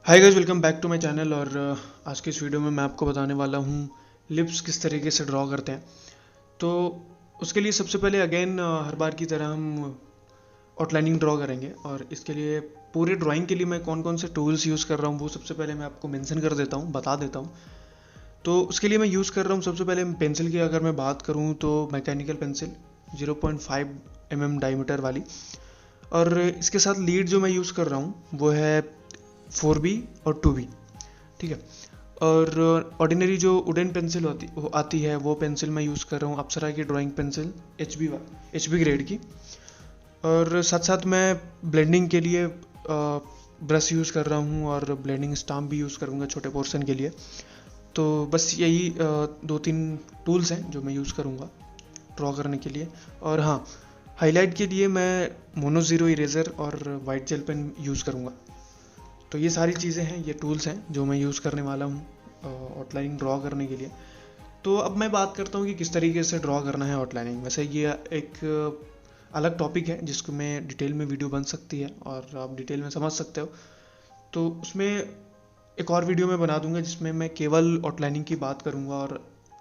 Hi guys, welcome back to my channel. और आज के इस वीडियो में मैं आपको बताने वाला हूँ लिप्स किस तरीके से ड्रॉ करते हैं। तो उसके लिए सबसे पहले अगेन हर बार की तरह हम आउटलाइनिंग ड्रॉ करेंगे। और इसके लिए पूरे ड्राइंग के लिए मैं कौन कौन से टूल्स यूज़ कर रहा हूँ वो सबसे पहले मैं आपको मेंशन कर देता हूँ, बता देता हूँ। तो उसके लिए मैं यूज़ कर रहा हूँ सबसे पहले पेंसिल की अगर मैं बात करूँ तो मैकेनिकल पेंसिल 0.5 mm डायमीटर वाली। और इसके साथ लीड जो मैं यूज़ कर रहा हूँ वो है 4B और 2B, ठीक है। और ऑर्डिनरी जो वुडन पेंसिल आती है वो पेंसिल मैं यूज़ कर रहा हूँ अप्सरा की drawing pencil H B grade की। और साथ साथ मैं ब्लेंडिंग के लिए ब्रश यूज़ कर रहा हूँ और ब्लेंडिंग स्टाम्प भी यूज़ करूँगा छोटे पोर्शन के लिए। तो बस यही दो तीन टूल्स हैं जो मैं यूज़ करूँगा ड्रॉ करने के लिए। और हाँ, हाईलाइट के लिए मैं मोनो ज़ीरो इरेज़र और वाइट जेल पेन यूज़ करूँगा। तो ये सारी चीज़ें हैं, ये टूल्स हैं जो मैं यूज़ करने वाला हूँ आउटलाइनिंग ड्रॉ करने के लिए। तो अब मैं बात करता हूँ कि किस तरीके से ड्रॉ करना है आउटलाइनिंग। वैसे ये एक अलग टॉपिक है जिसको मैं डिटेल में वीडियो बन सकती है और आप डिटेल में समझ सकते हो। तो उसमें एक और वीडियो मैं बना दूंगा जिसमें मैं केवल आउटलाइनिंग की बात करूंगा और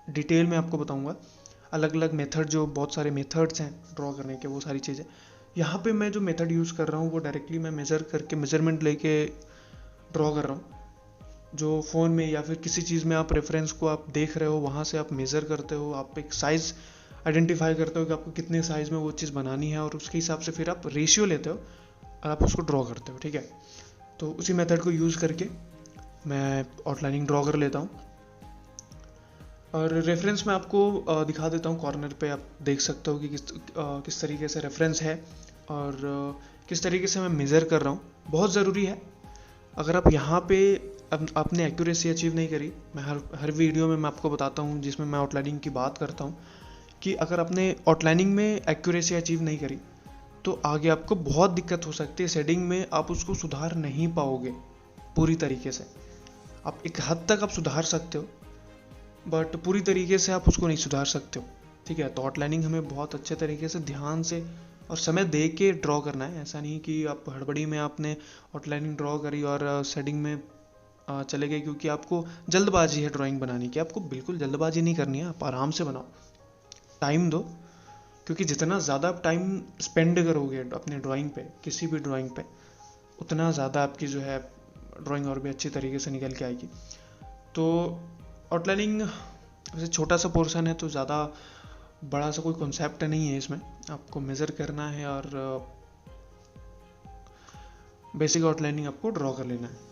डिटेल में आपको बताऊंगा अलग अलग मेथड, जो बहुत सारे मेथड्स हैं ड्रॉ करने के, वो सारी चीज़ें। यहाँ पे मैं जो मेथड यूज़ कर रहा हूँ वो डायरेक्टली मैं मेज़र करके मेजरमेंट लेके ड्रॉ कर रहा हूँ। जो फ़ोन में या फिर किसी चीज़ में आप रेफरेंस को आप देख रहे हो वहाँ से आप मेज़र करते हो, आप एक साइज़ आइडेंटिफाई करते हो कि आपको कितने साइज़ में वो चीज़ बनानी है और उसके हिसाब से फिर आप रेशियो लेते हो और आप उसको ड्रॉ करते हो, ठीक है। तो उसी मेथड को यूज़ करके मैं आउटलाइनिंग ड्रॉ कर लेता हूँ। और रेफरेंस मैं आपको दिखा देता हूँ, कॉर्नर पे आप देख सकते हो कि किस तरीके से रेफरेंस है और किस तरीके से मैं मेज़र कर रहा हूँ। बहुत ज़रूरी है। अगर आप यहाँ पे आपने एक्यूरेसी अचीव नहीं करी, मैं हर हर वीडियो में मैं आपको बताता हूँ जिसमें मैं आउटलाइनिंग की बात करता हूँ कि अगर आपने आउटलाइनिंग में एक्यूरेसी अचीव नहीं करी तो आगे आपको बहुत दिक्कत हो सकती है। शेडिंग में आप उसको सुधार नहीं पाओगे पूरी तरीके से। आप एक हद तक आप सुधार सकते हो बट पूरी तरीके से आप उसको नहीं सुधार सकते हो, ठीक है। तो आउटलाइनिंग हमें बहुत अच्छे तरीके से ध्यान से और समय दे के ड्रॉ करना है। ऐसा नहीं कि आप हड़बड़ी में आपने आउटलाइनिंग ड्रॉ करी और शेडिंग में चले गए, क्योंकि आपको जल्दबाजी है ड्राइंग बनाने की। आपको बिल्कुल जल्दबाजी नहीं करनी है, आप आराम से बनाओ, टाइम दो। क्योंकि जितना ज़्यादा आप टाइम स्पेंड करोगे अपने ड्राइंग पे, किसी भी ड्राइंग पे, उतना ज़्यादा आपकी जो है ड्राइंग और भी अच्छी तरीके से निकल के आएगी। तो आउटलाइनिंग वैसे छोटा सा पोर्शन है तो ज़्यादा बड़ा सा कोई कॉन्सेप्ट नहीं है इसमें। आपको मेज़र करना है और बेसिक आउटलाइनिंग आपको ड्रॉ कर लेना है।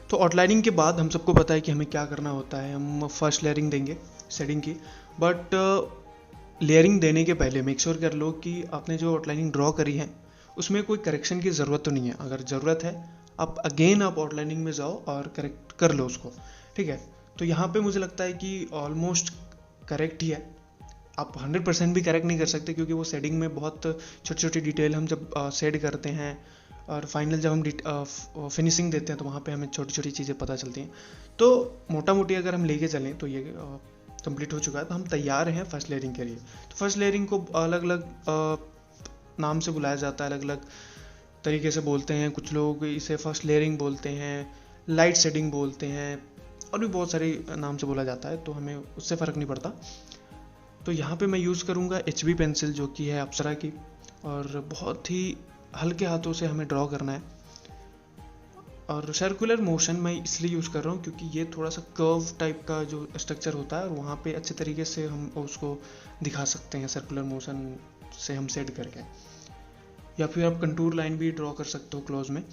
तो आउटलाइनिंग के बाद हम सबको पता है कि हमें क्या करना होता है। हम फर्स्ट लेयरिंग देंगे शेडिंग की, बट लेयरिंग देने के पहले मेक श्योर कर लो कि आपने जो आउटलाइनिंग ड्रॉ करी है उसमें कोई करेक्शन की ज़रूरत तो नहीं है। अगर ज़रूरत है आप अगेन आप आउटलाइनिंग में जाओ और करेक्ट कर लो उसको, ठीक है। तो यहाँ पे मुझे लगता है कि ऑलमोस्ट करेक्ट ही है। आप 100% भी करेक्ट नहीं कर सकते क्योंकि वो शेडिंग में बहुत छोटी छोटी डिटेल हम जब शेड करते हैं और फाइनल जब हम फिनिशिंग देते हैं तो वहाँ पे हमें छोटी छोटी चीज़ें पता चलती हैं। तो मोटा मोटी अगर हम लेके चलें तो ये कंप्लीट हो चुका है, तो हम तैयार हैं फर्स्ट लेयरिंग के लिए। तो फर्स्ट लेयरिंग को अलग अलग नाम से बुलाया जाता है, अलग अलग तरीके से बोलते हैं। कुछ लोग इसे फर्स्ट लेयरिंग बोलते हैं, लाइट शेडिंग बोलते हैं, और भी बहुत सारे नाम से बोला जाता है, तो हमें उससे फ़र्क नहीं पड़ता। तो यहाँ पे मैं यूज़ करूँगा HB पेंसिल जो कि है अप्सरा की, और बहुत ही हल्के हाथों से हमें ड्रॉ करना है। और सर्कुलर मोशन मैं इसलिए यूज़ कर रहा हूँ क्योंकि ये थोड़ा सा कर्व टाइप का जो स्ट्रक्चर होता है और वहाँ पे अच्छे तरीके से हम उसको दिखा सकते हैं सर्कुलर मोशन से हम सेट करके। या फिर आप कंटूर लाइन भी ड्रॉ कर सकते हो क्लोज में।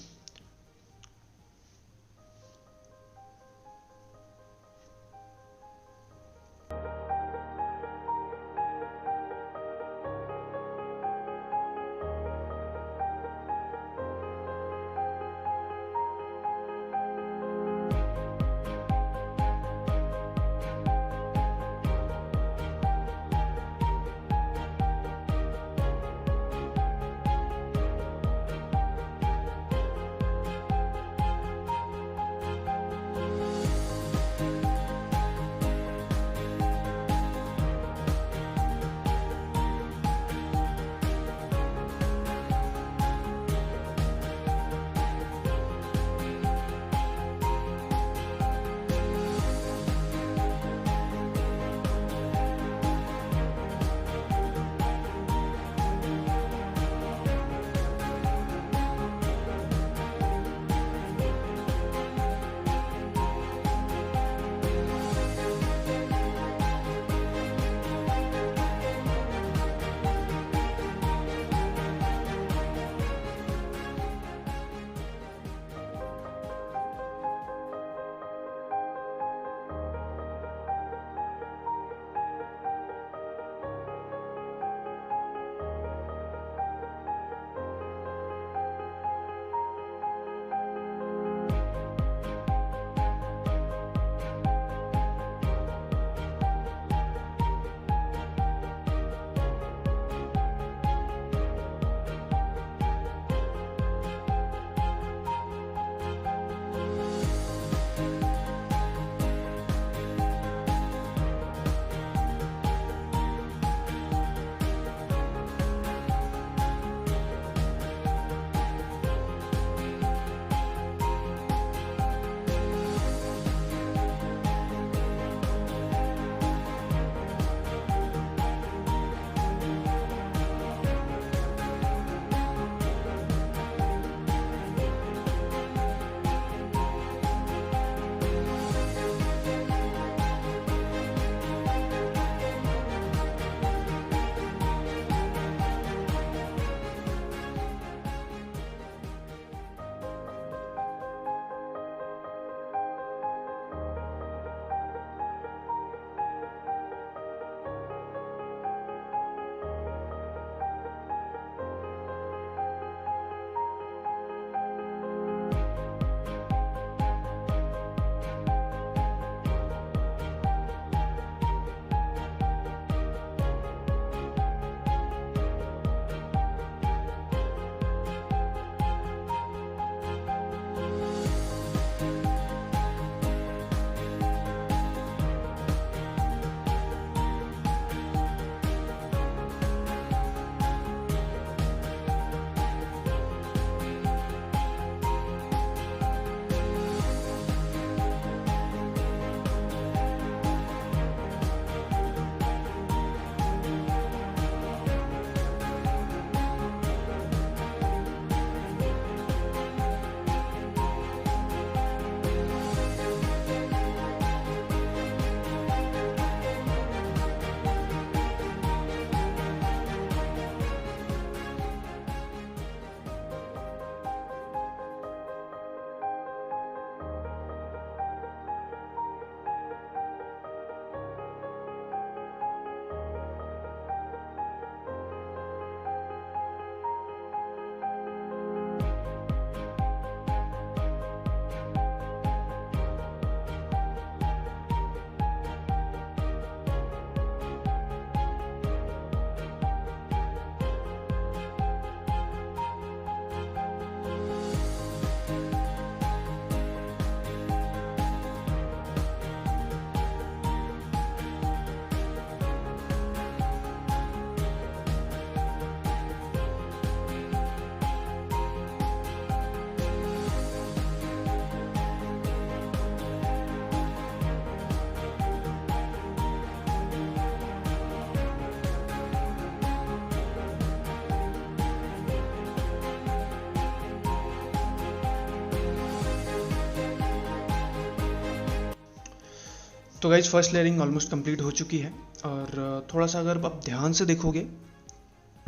तो guys first layering almost complete हो चुकी है, और थोड़ा सा अगर आप ध्यान से देखोगे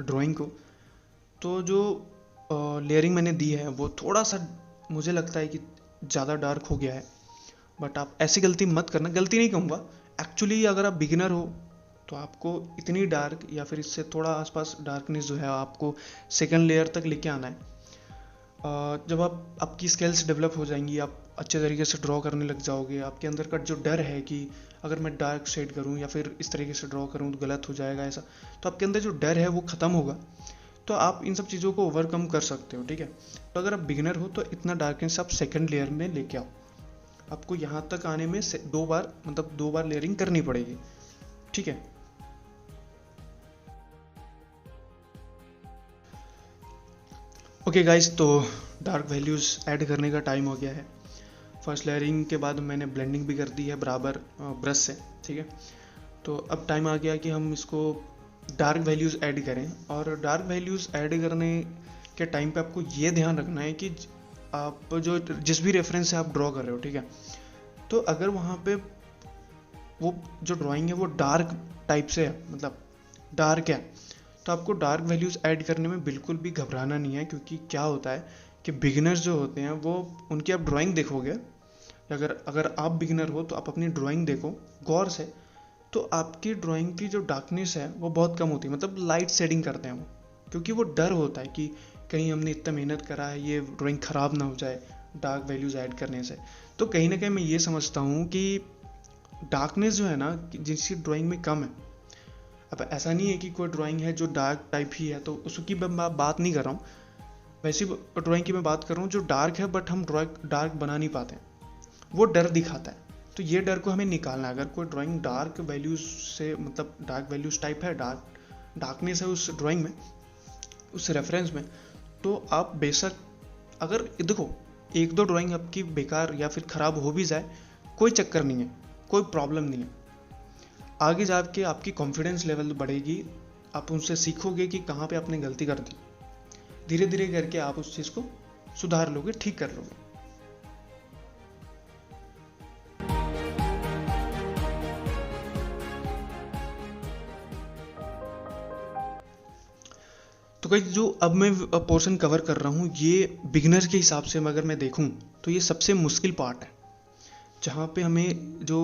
ड्राइंग को, तो जो लेयरिंग मैंने दी है वो थोड़ा सा मुझे लगता है कि ज़्यादा डार्क हो गया है। बट आप ऐसी गलती मत करना, गलती नहीं कहूँगा, एक्चुअली अगर आप बिगिनर हो तो आपको इतनी डार्क या फिर इससे थोड़ा आसपास डार्कनेस जो है आपको सेकंड लेयर तक लेके आना है। जब आपकी स्किल्स डेवलप हो जाएंगी, आप अच्छे तरीके से ड्रॉ करने लग जाओगे, आपके अंदर का जो डर है कि अगर मैं डार्क शेड करूँ या फिर इस तरीके से ड्रॉ करूँ तो गलत हो जाएगा ऐसा, तो आपके अंदर जो डर है वो ख़त्म होगा, तो आप इन सब चीज़ों को ओवरकम कर सकते हो। ठीक है, तो अगर आप बिगिनर हो तो इतना डार्कनेस आप सेकंड लेयर में लेके आओ। आपको यहाँ तक आने में 2 बार लेयरिंग करनी पड़ेगी। ठीक है, ओके गाइस, तो डार्क वैल्यूज़ ऐड करने का टाइम हो गया है। फर्स्ट लेयरिंग के बाद मैंने ब्लेंडिंग भी कर दी है बराबर ब्रश से। ठीक है, तो अब टाइम आ गया कि हम इसको डार्क वैल्यूज़ ऐड करें। और डार्क वैल्यूज़ ऐड करने के टाइम पे आपको ये ध्यान रखना है कि आप जो जिस भी रेफरेंस से आप ड्रॉ कर रहे हो, ठीक है, तो अगर वहाँ पे वो जो ड्राइंग है वो डार्क टाइप से है, मतलब डार्क है, तो आपको डार्क वैल्यूज़ ऐड करने में बिल्कुल भी घबराना नहीं है। क्योंकि क्या होता है कि बिगिनर्स जो होते हैं वो उनकी आप ड्राइंग देखोगे, अगर आप बिगिनर हो तो आप अपनी ड्राइंग देखो गौर से, तो आपकी ड्राइंग की जो डार्कनेस है वो बहुत कम होती है, मतलब लाइट शेडिंग करते हैं वो, क्योंकि वो डर होता है कि कहीं हमने इतना मेहनत करा है, ये ड्राइंग ख़राब ना हो जाए डार्क वैल्यूज़ ऐड करने से। तो कहीं ना कहीं मैं ये समझता हूँ कि डार्कनेस जो है ना जिसकी ड्राइंग में कम है, अब ऐसा नहीं है कि कोई ड्राइंग है जो डार्क टाइप ही है तो उसकी मैं बात नहीं कर रहा हूँ, वैसी ड्राइंग की मैं बात कर रहा हूँ जो डार्क है बट हम डार्क बना नहीं पाते हैं, वो डर दिखाता है। तो ये डर को हमें निकालना है। अगर कोई ड्राइंग डार्क वैल्यूज से, मतलब डार्क वैल्यूज टाइप है, डार्कनेस है उस ड्राइंग में, उस रेफरेंस में, तो आप बेशक, अगर देखो 1-2 ड्राइंग आपकी बेकार या फिर ख़राब हो भी जाए, कोई चक्कर नहीं है, कोई प्रॉब्लम नहीं है। आगे जाके आपकी कॉन्फिडेंस लेवल बढ़ेगी, आप उनसे सीखोगे कि कहाँ पे आपने गलती कर दी, धीरे धीरे करके आप उस चीज़ को सुधार लोगे, ठीक कर लोगे। तो गाइस जो अब मैं पोर्शन कवर कर रहा हूँ, ये बिगिनर के हिसाब से अगर मैं देखूँ तो ये सबसे मुश्किल पार्ट है, जहाँ पे हमें जो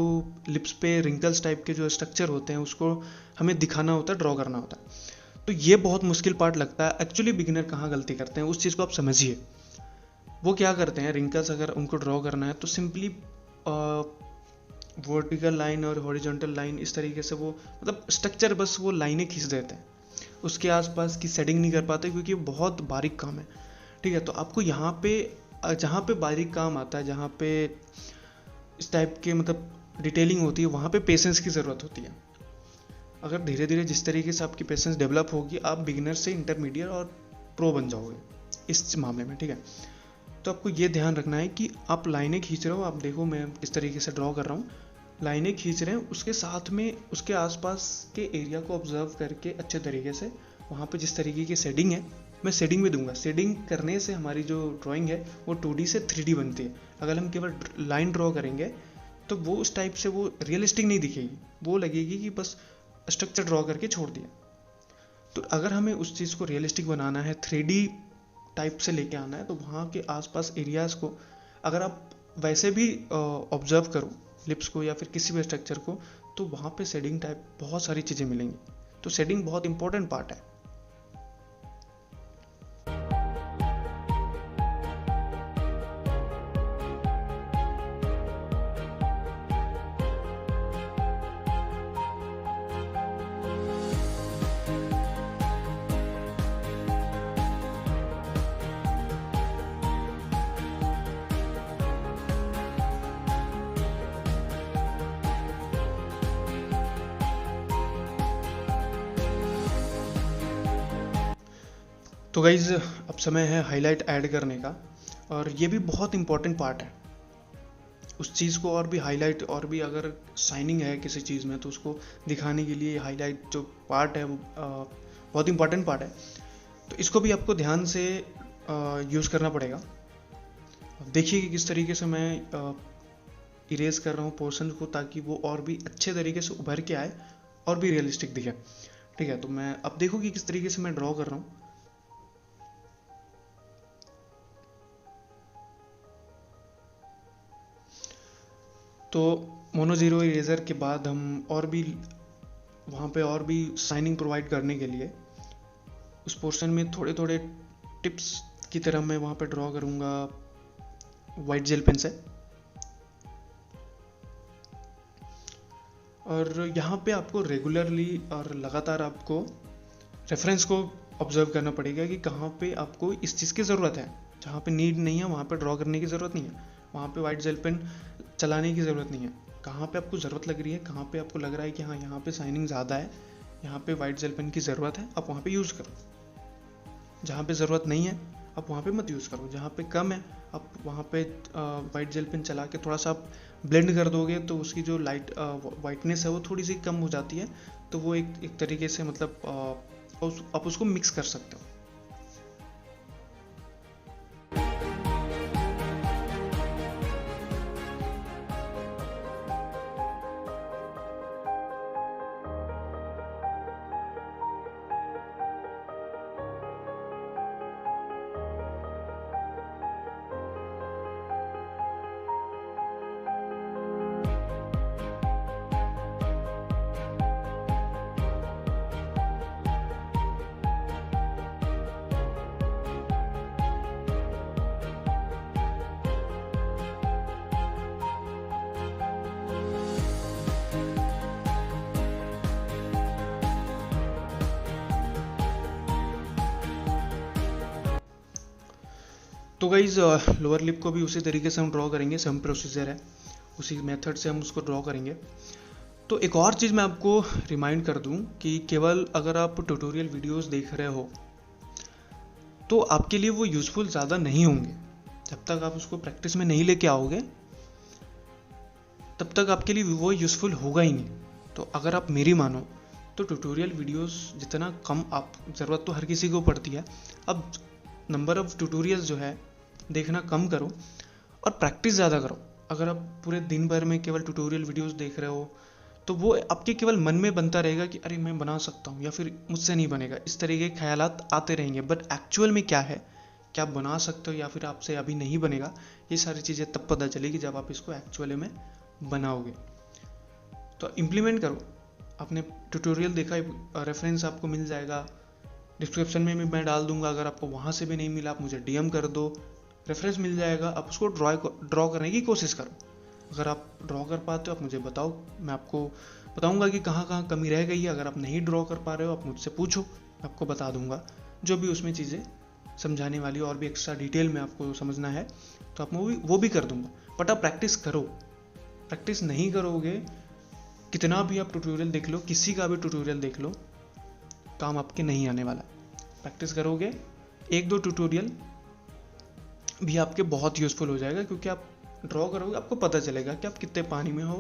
लिप्स पे रिंकल्स टाइप के जो स्ट्रक्चर होते हैं उसको हमें दिखाना होता है, ड्रॉ करना होता है। तो ये बहुत मुश्किल पार्ट लगता है। एक्चुअली बिगिनर कहाँ गलती करते हैं उस चीज़ को आप समझिए। वो क्या करते हैं, रिंकल्स अगर उनको ड्रॉ करना है तो सिंपली वर्टिकल लाइन और हॉरिजॉन्टल लाइन इस तरीके से वो, मतलब स्ट्रक्चर बस वो लाइनें खींच देते हैं, उसके आसपास की सेटिंग नहीं कर पाते क्योंकि बहुत बारीक काम है। ठीक है, तो आपको यहाँ पे जहाँ पे बारीक काम आता है, जहाँ पे इस टाइप के मतलब डिटेलिंग होती है, वहाँ पे पेशेंस की ज़रूरत होती है। अगर धीरे धीरे जिस तरीके से आपकी पेशेंस डेवलप होगी, आप बिगिनर से इंटरमीडिएट और प्रो बन जाओगे इस मामले में। ठीक है, तो आपको ये ध्यान रखना है कि आप लाइनें खींच रहे हो, आप देखो मैं किस तरीके से ड्रॉ कर रहा हूँ, लाइनें खींच रहे हैं, उसके साथ में उसके आसपास के एरिया को ऑब्जर्व करके अच्छे तरीके से वहाँ पे जिस तरीके की शेडिंग है, मैं शेडिंग भी दूंगा। शेडिंग करने से हमारी जो ड्राइंग है वो 2D से 3D बनती है। अगर हम केवल लाइन ड्रॉ करेंगे तो वो उस टाइप से वो रियलिस्टिक नहीं दिखेगी, वो लगेगी कि बस स्ट्रक्चर ड्रॉ करके छोड़ दिया। तो अगर हमें उस चीज़ को रियलिस्टिक बनाना है, 3D टाइप से लेके आना है, तो वहाँ के आसपास एरियाज़ को अगर आप वैसे भी ऑब्जर्व करो लिप्स को या फिर किसी भी स्ट्रक्चर को, तो वहाँ पे शेडिंग टाइप बहुत सारी चीज़ें मिलेंगी। तो शेडिंग बहुत इंपॉर्टेंट पार्ट है। तो गाइज अब समय है हाईलाइट ऐड करने का, और ये भी बहुत इंपॉर्टेंट पार्ट है। उस चीज़ को और भी हाईलाइट, और भी अगर शाइनिंग है किसी चीज़ में तो उसको दिखाने के लिए हाईलाइट जो पार्ट है वो बहुत इंपॉर्टेंट पार्ट है। तो इसको भी आपको ध्यान से यूज़ करना पड़ेगा। देखिए कि किस तरीके से मैं इरेज कर रहा हूँ पोर्शन को, ताकि वो और भी अच्छे तरीके से उभर के आए और भी रियलिस्टिक दिखे। ठीक है, तो मैं अब देखो कि किस तरीके से मैं ड्रॉ कर रहा हूँ। तो मोनो जीरो इरेजर के बाद हम और भी वहाँ पे और भी शाइनिंग प्रोवाइड करने के लिए उस पोर्शन में थोड़े थोड़े टिप्स की तरह मैं वहाँ पे ड्रॉ करूँगा वाइट जेल पेन से। और यहाँ पे आपको रेगुलरली और लगातार आपको रेफरेंस को ऑब्जर्व करना पड़ेगा कि कहाँ पे आपको इस चीज़ की ज़रूरत है। जहाँ पे नीड नहीं है वहाँ पे ड्रॉ करने की ज़रूरत नहीं है, वहाँ पे वाइट जेल पेन चलाने की ज़रूरत नहीं है। कहाँ पे आपको ज़रूरत लग रही है, कहाँ पे आपको लग रहा है कि हाँ यहाँ पे शाइनिंग ज़्यादा है, यहाँ पे वाइट जेल पेन की ज़रूरत है, आप वहाँ पे यूज़ करो। जहाँ पे ज़रूरत नहीं है आप वहाँ पे मत यूज़ करो। जहाँ पे कम है आप वहाँ पे वाइट जेल पेन चला के थोड़ा सा आप ब्लेंड कर दोगे तो उसकी जो लाइट वाइटनेस है वो थोड़ी सी कम हो जाती है। तो वो एक तरीके से मतलब आप उसको मिक्स कर सकते हो। तो गाइज लोअर लिप को भी उसी तरीके से हम ड्रॉ करेंगे, सेम प्रोसीजर है, उसी मेथड से हम उसको ड्रॉ करेंगे। तो एक और चीज़ मैं आपको रिमाइंड कर दूं कि केवल अगर आप ट्यूटोरियल वीडियोस देख रहे हो तो आपके लिए वो यूज़फुल ज़्यादा नहीं होंगे। जब तक आप उसको प्रैक्टिस में नहीं लेके आओगे तब तक आपके लिए वो यूज़फुल होगा ही नहीं। तो अगर आप मेरी मानो तो ट्यूटोरियल वीडियोस जितना कम आप, ज़रूरत तो हर किसी को पड़ती है, अब नंबर ऑफ ट्यूटोरियल्स जो है देखना कम करो और प्रैक्टिस ज़्यादा करो। अगर आप पूरे दिन भर में केवल ट्यूटोरियल वीडियोस देख रहे हो तो वो आपके केवल मन में बनता रहेगा कि अरे मैं बना सकता हूँ या फिर मुझसे नहीं बनेगा, इस तरीके के ख्यालात आते रहेंगे। बट एक्चुअल में क्या है, क्या आप बना सकते हो या फिर आपसे अभी नहीं बनेगा, ये सारी चीज़ें तब पता चलेगी जब आप इसको एक्चुअली में बनाओगे। तो इम्प्लीमेंट करो। आपने ट्यूटोरियल देखा, रेफरेंस आपको मिल जाएगा, डिस्क्रिप्शन में भी मैं डाल दूंगा। अगर आपको वहाँ से भी नहीं मिला आप मुझे डीएम कर दो, रेफरेंस मिल जाएगा। आप उसको ड्रॉ करने की कोशिश करो। अगर आप ड्रॉ कर पाते हो आप मुझे बताओ, मैं आपको बताऊंगा कि कहाँ कहाँ कमी रह गई है। अगर आप नहीं ड्रॉ कर पा रहे हो आप मुझसे पूछो, मैं आपको बता दूंगा जो भी उसमें चीज़ें समझाने वाली और भी एक्स्ट्रा डिटेल में आपको समझना है तो आप वो भी कर दूंगा। बट आप प्रैक्टिस करो। प्रैक्टिस नहीं करोगे, कितना भी आप ट्यूटोरियल देख लो, किसी का भी ट्यूटोरियल देख लो, काम आपके नहीं आने वाला। प्रैक्टिस करोगे, एक दो ट्यूटोरियल भी आपके बहुत यूज़फुल हो जाएगा, क्योंकि आप ड्रॉ करोगे आपको पता चलेगा कि आप कितने पानी में हो,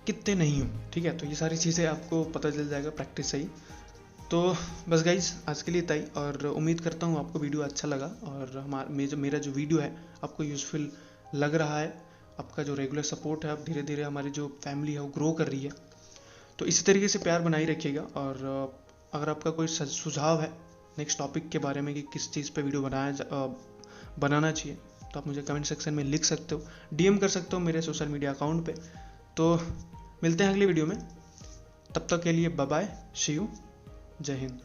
कितने नहीं हो। ठीक है, तो ये सारी चीज़ें आपको पता चल जाएगा प्रैक्टिस से ही। तो बस गाइज आज के लिए इतना ही, और उम्मीद करता हूँ आपको वीडियो अच्छा लगा और मेरा जो वीडियो है आपको यूज़फुल लग रहा है। आपका जो रेगुलर सपोर्ट है, अब धीरे धीरे हमारी जो फैमिली है वो ग्रो कर रही है। तो इसी तरीके से प्यार बनाई रखिएगा। और अगर आपका कोई सुझाव है नेक्स्ट टॉपिक के बारे में कि किस चीज़ पे वीडियो बनाना चाहिए तो आप मुझे कमेंट सेक्शन में लिख सकते हो, डीएम कर सकते हो मेरे सोशल मीडिया अकाउंट पे। तो मिलते हैं अगली वीडियो में, तब तक के लिए बाय बाय, सी यू, जय हिंद।